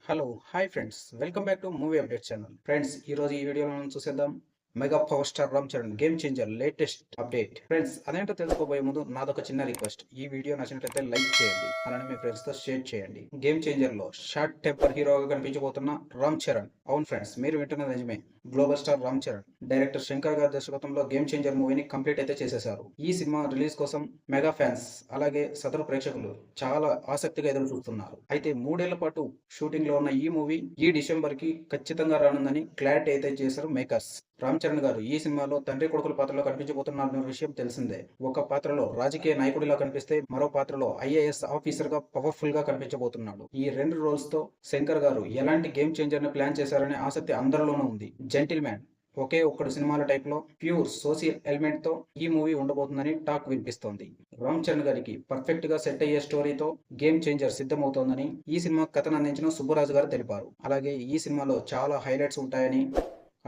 Hello hi friends welcome back to movie update channel. Friends ఈ రోజు ఈ వీడియోలో మనం చూసేద్దాం mega power star Ram Charan game changer latest update. Friends అదేంటో తెలుసుకోబోయే ముందు నాదొక చిన్న రిక్వెస్ట్, ఈ వీడియో నచ్చినట్లయితే లైక్ చేయండి, అలానే మీ ఫ్రెండ్స్ తో షేర్ చేయండి. గేమ్ చేంజర్ లో షార్ట్ టెంపర్ హీరోగా కనిపించబోతున్న రామ్ చరణ్. అవును ఫ్రెండ్స్, మీరు వింటున్న నిజమే. Global star Ram Charan director Shankar గారి దర్శకత్వంలో గేమ్ చేంజర్ మూవీని కంప్లీట్ అయితే చేసేశారు. ఈ సినిమా రిలీజ్ కోసం మెగా ఫ్యాన్స్ అలాగే సదరు ప్రేక్షకులు చాలా ఆసక్తిగా ఎదురు చూస్తున్నారు. అయితే 3 ఏళ్ల పాటు షూటింగ్ లో ఉన్న ఈ మూవీ ఈ డిసెంబర్ కి ఖచ్చితంగా రానుందని క్లారిటీ అయితే చేశారు మేకర్స్. రామ్ చరణ్ గారు ఈ సినిమాలో తండ్రి కొడుకుల పాత్రలో కనిపించబోతున్న విషయం తెలిసిందే. ఒక పాత్రలో రాజకీయ నాయకుడిలా కనిపిస్తే మరో పాత్రలో ఐఏఎస్ ఆఫీసర్ గా పవర్ఫుల్ గా కనిపించబోతున్నాడు. ఈ 2 రోల్స్ తో శంకర్ గారు ఎలాంటి గేమ్ చేంజర్ ని ప్లాన్ చేశారనే ఆసక్తి అందరిలోనూ ఉంది. జెంటిల్ మ్యాన్, ఒకే ఒక్కడు సినిమాల టైప్ లో ప్యూర్ సోషల్ ఎలిమెంట్ తో ఈ మూవీ ఉండబోతుందని టాక్ వినిపిస్తోంది. రామ్ చరణ్ గారికి పర్ఫెక్ట్ గా సెట్ అయ్యే స్టోరీతో గేమ్ చేంజర్ సిద్ధమవుతోందని ఈ సినిమా కథను అందించిన సుబ్బరాజు గారు తెలిపారు. అలాగే ఈ సినిమాలో చాలా హైలైట్స్ ఉంటాయని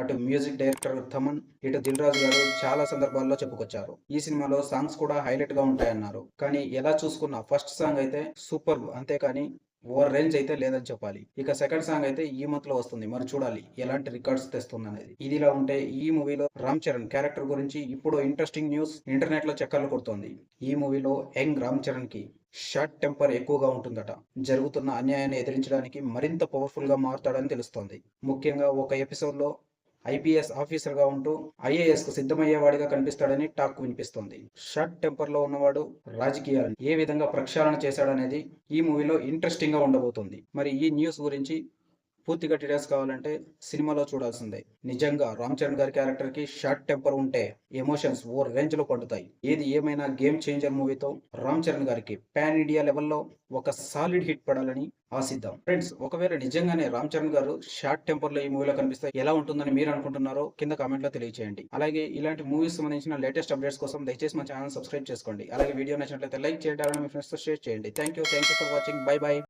అటు మ్యూజిక్ డైరెక్టర్ థమన్, ఇటు దిల్ రాజు గారు చాలా సందర్భాల్లో చెప్పుకొచ్చారు. ఈ సినిమాలో సాంగ్స్ కూడా హైలైట్ గా ఉంటాయన్నారు. కానీ ఎలా చూసుకున్నా ఫస్ట్ సాంగ్ అయితే సూపర్, అంతేకాని ఓవర్ రేంజ్ అయితే లేదని చెప్పాలి. ఇక సెకండ్ సాంగ్ అయితే ఈ మంత్ లో వస్తుంది. మరి చూడాలి ఎలాంటి రికార్డ్స్ తెస్తుంది అనేది. ఇదిలా ఉంటే ఈ మూవీలో రామ్ చరణ్ క్యారెక్టర్ గురించి ఇప్పుడు ఇంట్రెస్టింగ్ న్యూస్ ఇంటర్నెట్ లో చక్కర్లు కొడుతోంది. ఈ మూవీలో యంగ్ రామ్ చరణ్ కి షార్ట్ టెంపర్ ఎక్కువగా ఉంటుందట. జరుగుతున్న అన్యాయాన్ని ఎదిరించడానికి మరింత పవర్ఫుల్ గా మారుతాడని తెలుస్తోంది. ముఖ్యంగా ఒక ఎపిసోడ్ లో ఐపీఎస్ ఆఫీసర్ గా ఉంటూ ఐఏఎస్ కు సిద్ధమయ్యేవాడిగా కనిపిస్తాడని టాక్ వినిపిస్తోంది. షార్ట్ టెంపర్ లో ఉన్నవాడు రాజకీయాలను ఏ విధంగా ప్రక్షాళన చేశాడనేది ఈ మూవీలో ఇంట్రెస్టింగ్ గా ఉండబోతుంది. మరి ఈ న్యూస్ గురించి పూర్తిగా డీటెయిల్స్ కావాలంటే సినిమాలో చూడాల్సిందే. నిజంగా రామ్ చరణ్ గారి క్యారెక్టర్ కి షార్ట్ టెంపర్ ఉంటే ఎమోషన్స్ ఓ రేంజ్ లో పండుతాయి. ఏది ఏమైనా గేమ్ చేంజర్ మూవీతో రామ్ చరణ్ గారికి పాన్ ఇండియా లెవెల్లో ఒక సాలిడ్ హిట్ పడాలని ఆశిద్దాం. ఫ్రెండ్స్, ఒకవేళ నిజంగానే రామ్ చరణ్ గారు షార్ట్ టెంపర్ లో ఈ మూవీలో కనిపిస్తే ఎలా ఉంటుందని మీరు అనుకుంటున్నారో కింద కామెంట్ లో తెలియజేయండి. అలాగే ఇలాంటి మూవీస్ సంబంధించిన లేటెస్ట్ అప్డేట్స్ కోసం దయచేసి మా ఛానల్ సబ్స్క్రైబ్ చేసుకోండి. అలాగే వీడియో నచ్చినట్లయితే లైక్ చేయండి, అలాగే మీ ఫ్రెండ్స్ తో షేర్ చేయండి. Thank you for watching. By by.